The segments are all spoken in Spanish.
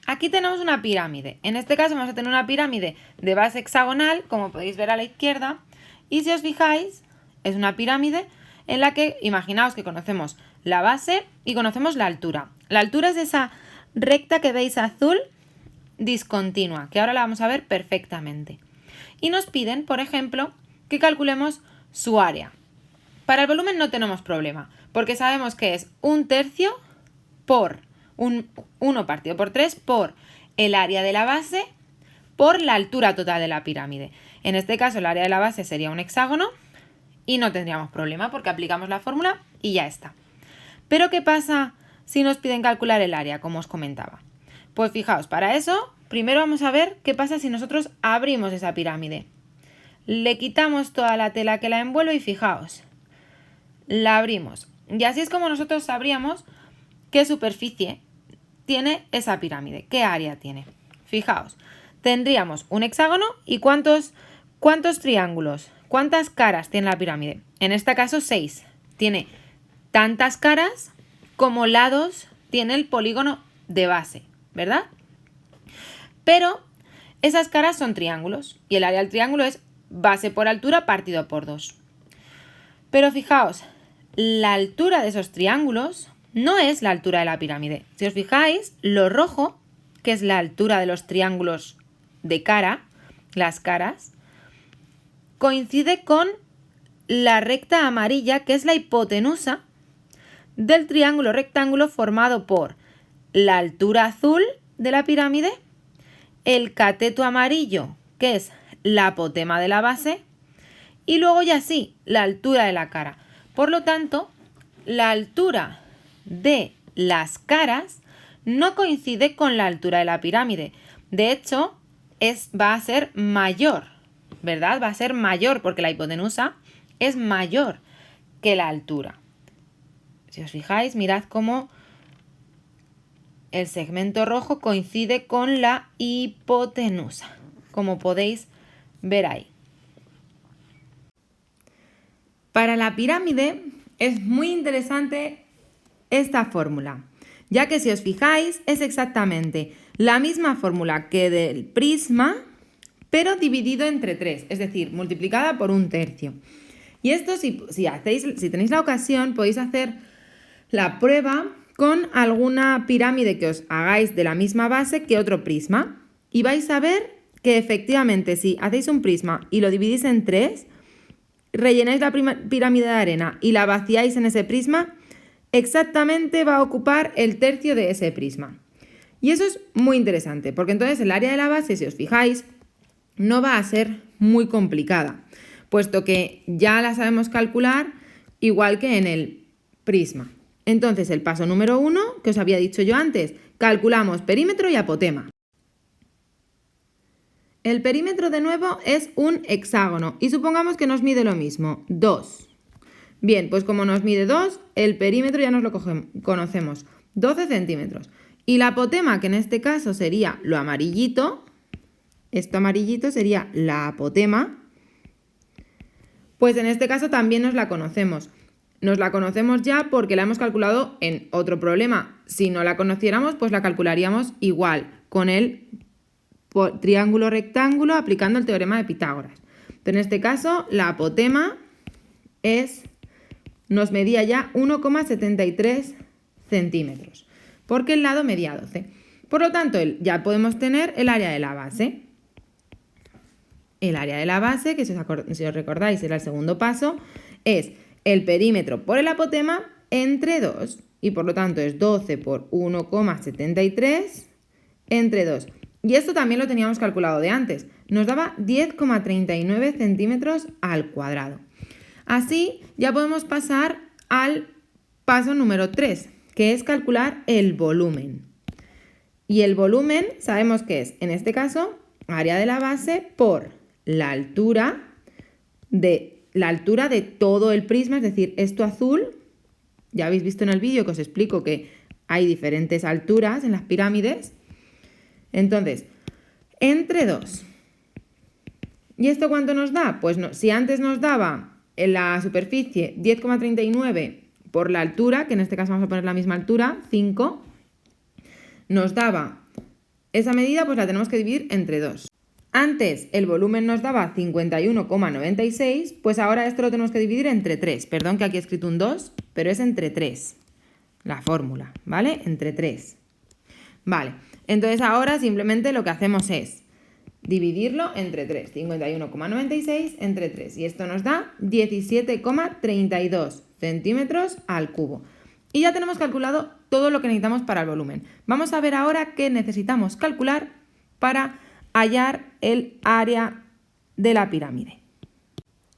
aquí tenemos una pirámide. En este caso vamos a tener una pirámide de base hexagonal, como podéis ver a la izquierda. Y si os fijáis, es una pirámide en la que, imaginaos que conocemos la base y conocemos la altura. La altura es esa recta que veis azul discontinua, que ahora la vamos a ver perfectamente. Y nos piden, por ejemplo, que calculemos su área. Para el volumen no tenemos problema, porque sabemos que es 1/3 por 1 partido por 3 por el área de la base por la altura total de la pirámide. En este caso el área de la base sería un hexágono y no tendríamos problema porque aplicamos la fórmula y ya está. Pero ¿qué pasa si nos piden calcular el área, como os comentaba? Pues fijaos, para eso primero vamos a ver qué pasa si nosotros abrimos esa pirámide. Le quitamos toda la tela que la envuelve y fijaos, la abrimos. Y así es como nosotros sabríamos qué superficie tiene esa pirámide, qué área tiene. Fijaos, tendríamos un hexágono y ¿cuántos triángulos? ¿Cuántas caras tiene la pirámide? En este caso 6. Tiene tantas caras como lados tiene el polígono de base, ¿verdad? Pero esas caras son triángulos y el área del triángulo es base por altura partido por 2. Pero fijaos, la altura de esos triángulos no es la altura de la pirámide. Si os fijáis, lo rojo, que es la altura de los triángulos de cara, las caras, coincide con la recta amarilla, que es la hipotenusa del triángulo rectángulo formado por la altura azul de la pirámide, el cateto amarillo, que es la apotema de la base, y luego ya sí, la altura de la cara. Por lo tanto, la altura de las caras no coincide con la altura de la pirámide. De hecho, va a ser mayor, ¿verdad? Va a ser mayor porque la hipotenusa es mayor que la altura. Si os fijáis, mirad cómo el segmento rojo coincide con la hipotenusa, como podéis ver ahí. Para la pirámide es muy interesante esta fórmula, ya que si os fijáis es exactamente la misma fórmula que del prisma, pero dividido entre 3, es decir, multiplicada por 1/3. Y esto si tenéis la ocasión podéis hacer la prueba con alguna pirámide que os hagáis de la misma base que otro prisma y vais a ver que efectivamente si hacéis un prisma y lo dividís en 3, rellenáis la pirámide de arena y la vaciáis en ese prisma, exactamente va a ocupar el tercio de ese prisma. Y eso es muy interesante, porque entonces el área de la base, si os fijáis, no va a ser muy complicada, puesto que ya la sabemos calcular igual que en el prisma. Entonces el paso número 1, que os había dicho yo antes, calculamos perímetro y apotema. El perímetro de nuevo es un hexágono y supongamos que nos mide lo mismo, 2. Bien, pues como nos mide 2, el perímetro ya nos lo conocemos, 12 centímetros. Y la apotema, que en este caso sería lo amarillito, esto amarillito sería la apotema, pues en este caso también nos la conocemos. Nos la conocemos ya porque la hemos calculado en otro problema. Si no la conociéramos, pues la calcularíamos igual, con el triángulo rectángulo aplicando el teorema de Pitágoras. Pero en este caso, la apotema nos medía ya 1,73 centímetros, porque el lado medía 12. Por lo tanto, ya podemos tener el área de la base. El área de la base, que si os recordáis era el segundo paso, es el perímetro por el apotema entre 2. Y por lo tanto es 12 por 1,73 entre 2. Y esto también lo teníamos calculado de antes. Nos daba 10,39 centímetros al cuadrado. Así ya podemos pasar al paso número 3, que es calcular el volumen. Y el volumen sabemos que es, en este caso, área de la base por la altura de todo el prisma, es decir, esto azul. Ya habéis visto en el vídeo que os explico que hay diferentes alturas en las pirámides. Entonces, entre 2. ¿Y esto cuánto nos da? Pues no, si antes nos daba en la superficie 10,39 por la altura, que en este caso vamos a poner la misma altura, 5, nos daba esa medida pues la tenemos que dividir entre 2. Antes el volumen nos daba 51,96, pues ahora esto lo tenemos que dividir entre 3. Perdón que aquí he escrito un 2, pero es entre 3. La fórmula, ¿vale? Entre 3. Vale, entonces ahora simplemente lo que hacemos es dividirlo entre 3. 51,96 entre 3. Y esto nos da 17,32 centímetros al cubo. Y ya tenemos calculado todo lo que necesitamos para el volumen. Vamos a ver ahora qué necesitamos calcular para hallar el área de la pirámide.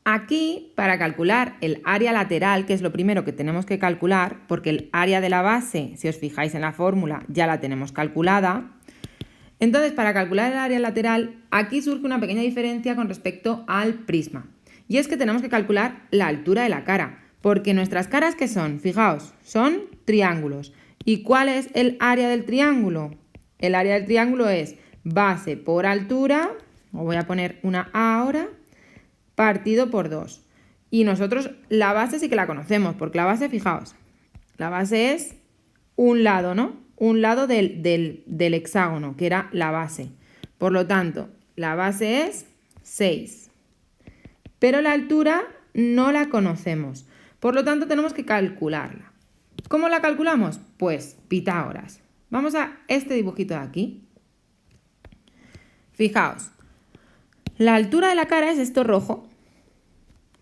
Aquí, para calcular el área lateral, que es lo primero que tenemos que calcular, porque el área de la base, si os fijáis en la fórmula, ya la tenemos calculada. Entonces, para calcular el área lateral, aquí surge una pequeña diferencia con respecto al prisma. Y es que tenemos que calcular la altura de la cara, porque nuestras caras, ¿qué son? Fijaos, son triángulos. ¿Y cuál es el área del triángulo? El área del triángulo es base por altura, os voy a poner una A ahora, partido por 2. Y nosotros la base sí que la conocemos, porque la base, fijaos, la base es un lado, ¿no? Un lado del hexágono, que era la base. Por lo tanto, la base es 6. Pero la altura no la conocemos. Por lo tanto, tenemos que calcularla. ¿Cómo la calculamos? Pues Pitágoras. Vamos a este dibujito de aquí. Fijaos, la altura de la cara es esto rojo,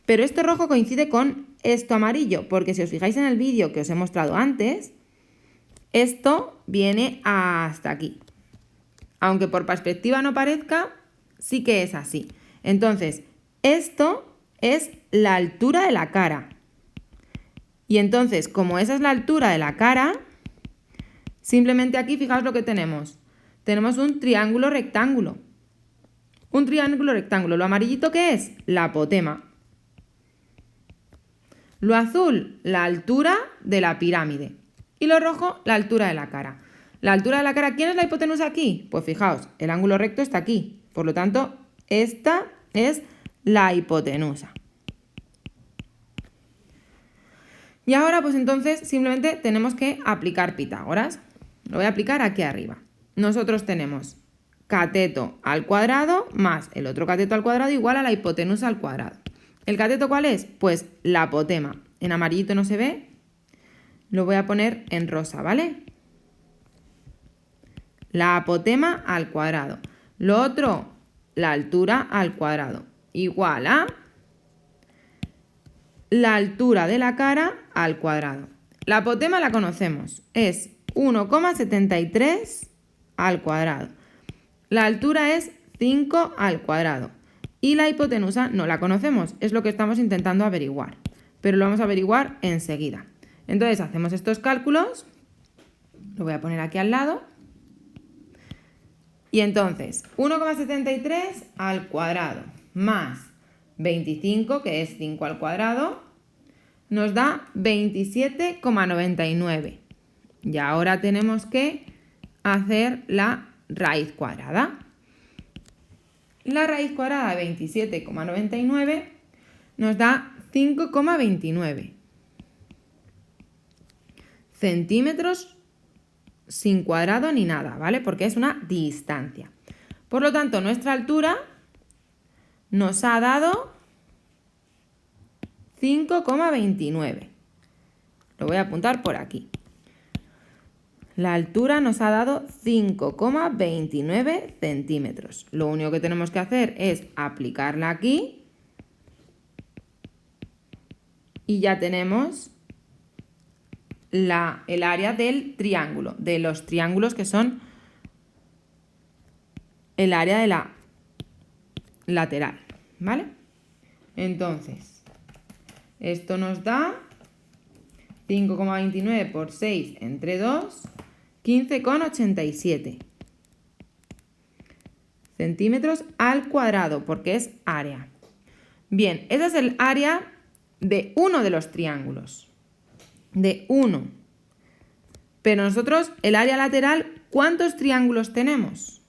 pero esto rojo coincide con esto amarillo, porque si os fijáis en el vídeo que os he mostrado antes, esto viene hasta aquí. Aunque por perspectiva no parezca, sí que es así. Entonces, esto es la altura de la cara. Y entonces, como esa es la altura de la cara, simplemente aquí fijaos lo que tenemos. Tenemos un triángulo rectángulo. Un triángulo rectángulo. ¿Lo amarillito qué es? La apotema. Lo azul, la altura de la pirámide. Y lo rojo, la altura de la cara. La altura de la cara, ¿quién es la hipotenusa aquí? Pues fijaos, el ángulo recto está aquí. Por lo tanto, esta es la hipotenusa. Y ahora, pues entonces, simplemente tenemos que aplicar Pitágoras. Lo voy a aplicar aquí arriba. Nosotros tenemos cateto al cuadrado más el otro cateto al cuadrado igual a la hipotenusa al cuadrado. ¿El cateto cuál es? Pues la apotema. En amarillito no se ve. Lo voy a poner en rosa, ¿vale? La apotema al cuadrado. Lo otro, la altura al cuadrado. Igual a la altura de la cara al cuadrado. La apotema la conocemos. Es 1,73 al cuadrado. La altura es 5 al cuadrado. Y la hipotenusa no la conocemos. Es lo que estamos intentando averiguar. Pero lo vamos a averiguar enseguida. Entonces hacemos estos cálculos. Lo voy a poner aquí al lado. Y entonces 1,73 al cuadrado más 25, que es 5 al cuadrado, nos da 27,99. Y ahora tenemos que hacer la raíz cuadrada. La raíz cuadrada de 27,99 nos da 5,29 centímetros sin cuadrado ni nada, ¿vale? Porque es una distancia. Por lo tanto, nuestra altura nos ha dado 5,29. Lo voy a apuntar por aquí. La altura nos ha dado 5,29 centímetros. Lo único que tenemos que hacer es aplicarla aquí. Y ya tenemos el área del triángulo, de los triángulos que son el área de la lateral, ¿vale? Entonces, esto nos da 5,29 por 6 entre 2, 15,87 centímetros al cuadrado, porque es área. Bien, ese es el área de uno de los triángulos. De uno. Pero nosotros, el área lateral, ¿cuántos triángulos tenemos?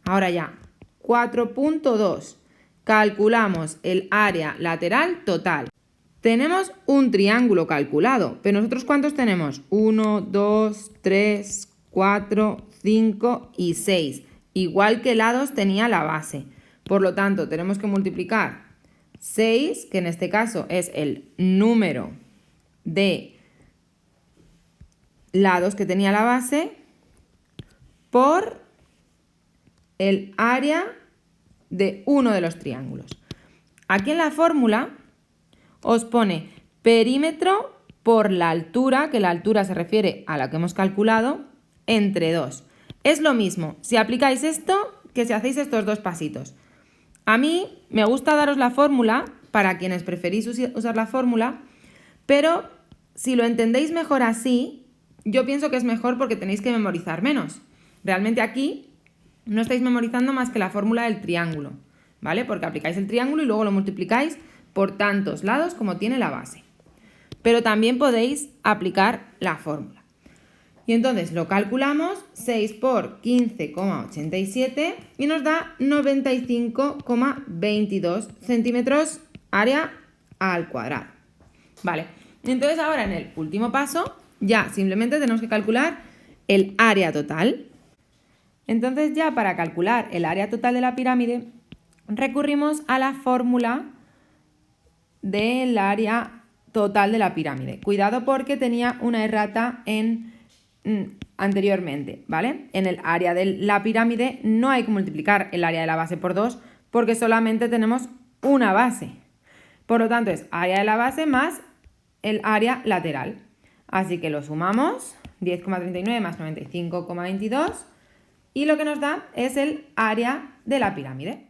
Ahora ya, 4.2. Calculamos el área lateral total. Tenemos un triángulo calculado, pero nosotros ¿cuántos tenemos? 1, 2, 3, 4, 5 y 6. Igual que lados tenía la base. Por lo tanto, tenemos que multiplicar 6, que en este caso es el número de lados que tenía la base, por el área de uno de los triángulos. Aquí en la fórmula os pone perímetro por la altura, que la altura se refiere a la que hemos calculado, entre 2. Es lo mismo si aplicáis esto que si hacéis estos dos pasitos. A mí me gusta daros la fórmula para quienes preferís usar la fórmula, pero si lo entendéis mejor así, yo pienso que es mejor porque tenéis que memorizar menos. Realmente aquí no estáis memorizando más que la fórmula del triángulo, ¿vale? Porque aplicáis el triángulo y luego lo multiplicáis por tantos lados como tiene la base. Pero también podéis aplicar la fórmula. Y entonces lo calculamos, 6 por 15,87 y nos da 95,22 centímetros área al cuadrado. Vale, entonces ahora en el último paso ya simplemente tenemos que calcular el área total. Entonces ya para calcular el área total de la pirámide recurrimos a la fórmula del área total de la pirámide. Cuidado porque tenía una errata anteriormente, ¿vale? En el área de la pirámide no hay que multiplicar el área de la base por 2 porque solamente tenemos una base. Por lo tanto es área de la base más el área lateral. Así que lo sumamos, 10,39 más 95,22 y lo que nos da es el área de la pirámide.